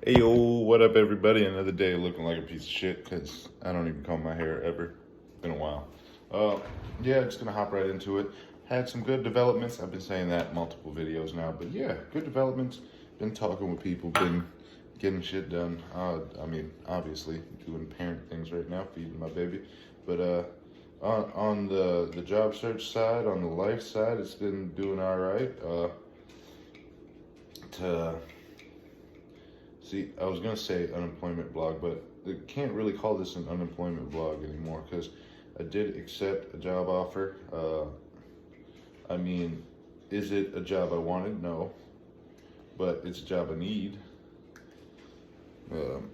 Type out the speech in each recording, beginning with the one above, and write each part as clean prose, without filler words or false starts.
Hey yo, what up everybody? Another day looking like a piece of shit because I don't even comb my hair ever. Been a while. Uh, yeah, just gonna hop right into it. Had some good developments. I've been saying that in multiple videos now, but yeah, good developments. Been talking with people, been getting shit done. Obviously doing parent things right now, feeding my baby. But on the job search side, on the life side, it's been doing all right. To See, I was gonna say unemployment blog, but I can't really call this an unemployment blog anymore because I did accept a job offer. I mean, is it a job I wanted? No, but it's a job I need. Um,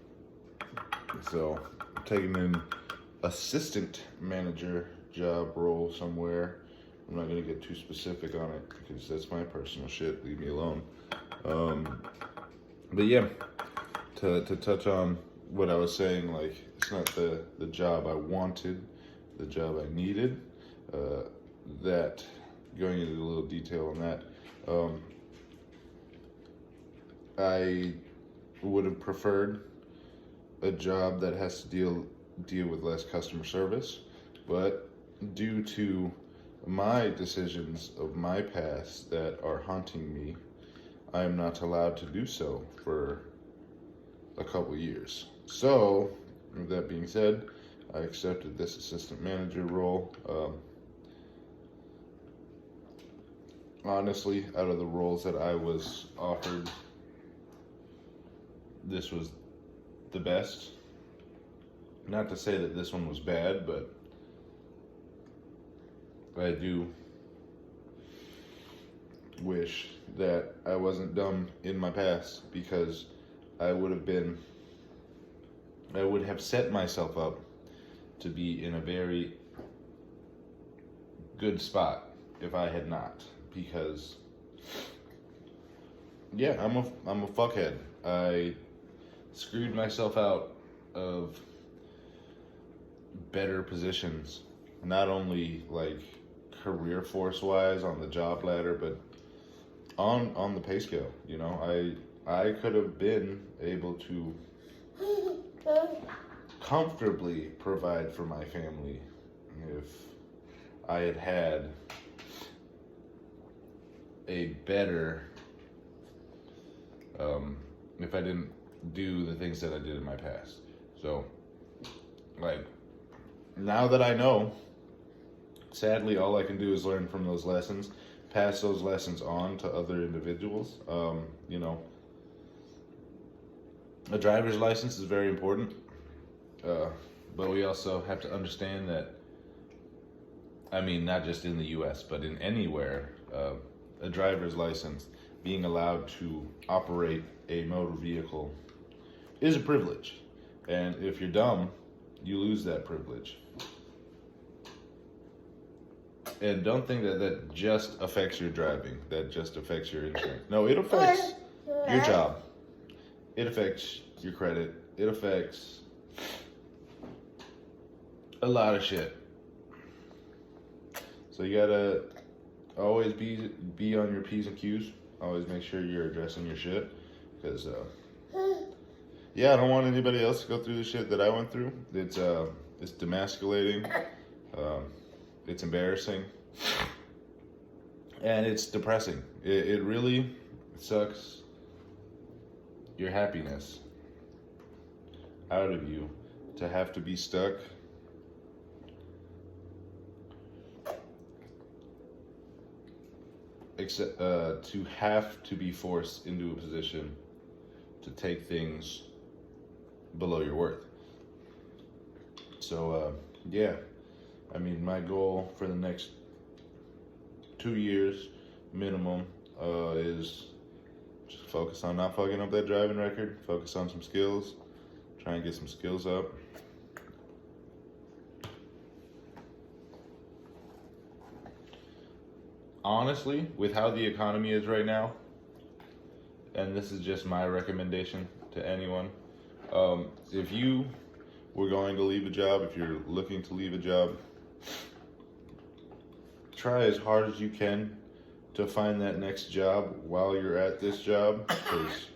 so I'm taking an assistant manager job role somewhere. I'm not gonna get too specific on it because that's my personal shit. Leave me alone. Um, but yeah, to touch on what I was saying, like it's not the job I wanted, the job I needed. Uh, that Going into a little detail on that, um, I would have preferred a job that has to deal with less customer service, but due to my decisions of my past that are haunting me, I am not allowed to do so for a couple years. So, with that being said, I accepted this assistant manager role. Honestly, out of the roles that I was offered, this was the best. Not to say that this one was bad, but I do wish that I wasn't dumb in my past because I would have been, I would have set myself up to be in a very good spot if I had not. Because yeah, I'm a fuckhead. I screwed myself out of better positions, not only like career force wise on the job ladder, but on the pay scale. You know, I could have been able to comfortably provide for my family if I had had a better if I didn't do the things that I did in my past. So, like, now that I know, sadly, all I can do is learn from those lessons, pass those lessons on to other individuals. You know, a driver's license is very important, uh, but we also have to understand that, I mean, not just in the US, but in anywhere, a driver's license, being allowed to operate a motor vehicle is a privilege. And if you're dumb, you lose that privilege. And don't think that that just affects your driving, that just affects your insurance. No, it affects your job, it affects your credit, it affects a lot of shit. So you gotta always be on your P's and Q's. Always make sure you're addressing your shit. Because, yeah, I don't want anybody else to go through the shit that I went through. It's demasculating. Um, it's embarrassing. And it's depressing. It really sucks your happiness out of you to have to be stuck to have to be forced into a position to take things below your worth. So, yeah, I mean, my goal for the next 2 years minimum is just focus on not fucking up that driving record, focus on some skills, try and get some skills up. Honestly, with how the economy is right now, and this is just my recommendation to anyone, if you were going to leave a job, if you're looking to leave a job, try as hard as you can to find that next job while you're at this job, because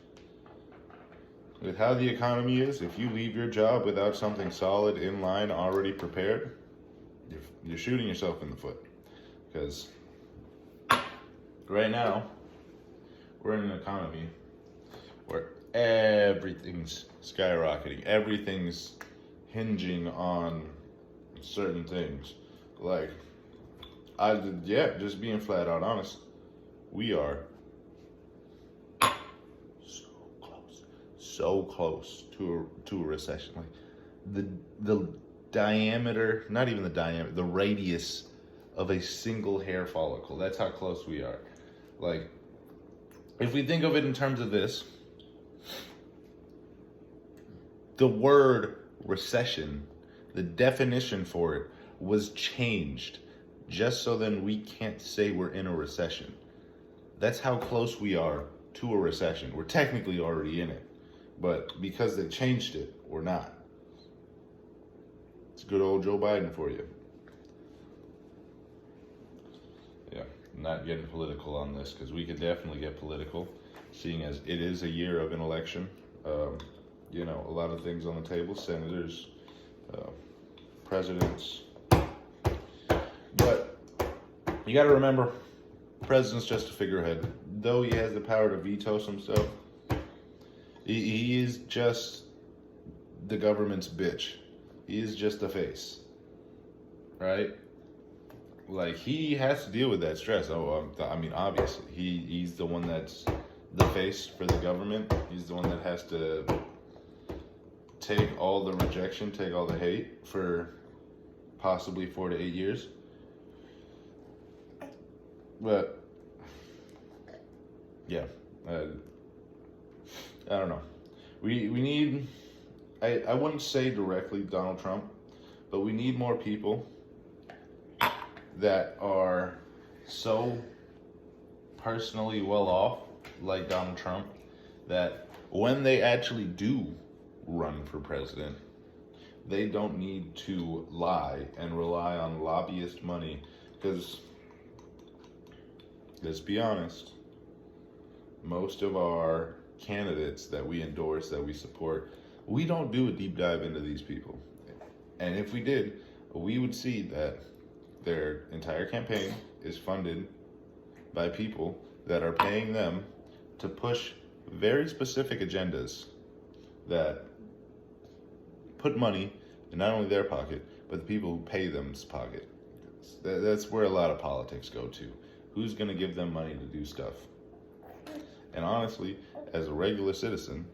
With how the economy is, if you leave your job without something solid in line already prepared, you're shooting yourself in the foot. Because right now, we're in an economy where everything's skyrocketing. Everything's hinging on certain things. Like, just being flat out honest, we are so close to a recession. Like the diameter, not even the diameter, the radius of a single hair follicle. That's how close we are. Like, if we think of it in terms of this, the word recession, the definition for it was changed just so then we can't say we're in a recession. That's how close we are to a recession. We're technically already in it, but because they changed it, we're not. It's good old Joe Biden for you. Yeah, not getting political on this because we could definitely get political, seeing as it is a year of an election. A lot of things on the table, senators, presidents. But you got to remember, the president's just a figurehead. Though he has the power to veto some stuff, he is just the government's bitch. He is just a face, right? Like, he has to deal with that stress. Obviously, he's the one that's the face for the government. He's the one that has to take all the rejection, take all the hate for possibly 4 to 8 years. But yeah, I don't know. We need. I wouldn't say directly Donald Trump, but we need more people that are so personally well off, like Donald Trump, that when they actually do run for president, they don't need to lie and rely on lobbyist money. Because, let's be honest, most of our candidates that we endorse, that we support, we don't do a deep dive into these people. And if we did, we would see that their entire campaign is funded by people that are paying them to push very specific agendas that put money in not only their pocket, but the people who pay them's pocket. That's where a lot of politics go to. Who's going to give them money to do stuff? And honestly, as a regular citizen,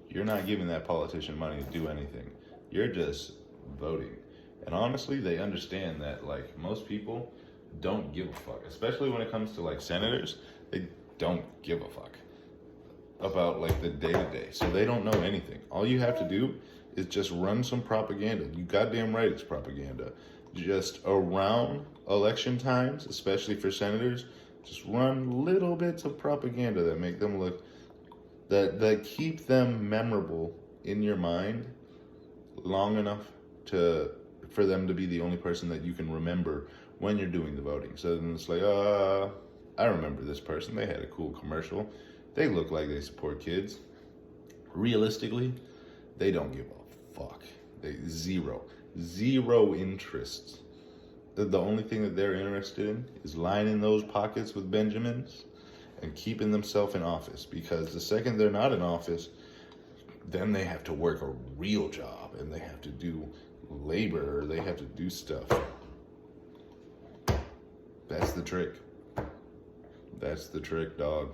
you're not giving that politician money to do anything. You're just voting. And honestly, they understand that, like, most people don't give a fuck. Especially when it comes to, like, senators, they don't give a fuck about, like, the day-to-day. So they don't know anything. All you have to do is just run some propaganda. You goddamn right it's propaganda. Just around election times, especially for senators, just run little bits of propaganda that make them look, that keep them memorable in your mind long enough for them to be the only person that you can remember when you're doing the voting. So then it's like, I remember this person. They had a cool commercial. They look like they support kids. Realistically, they don't give a fuck. Zero interest. The only thing that they're interested in is lining those pockets with Benjamins and keeping themselves in office. Because the second they're not in office, then they have to work a real job and they have to do labor, or they have to do stuff. That's the trick. That's the trick, dog.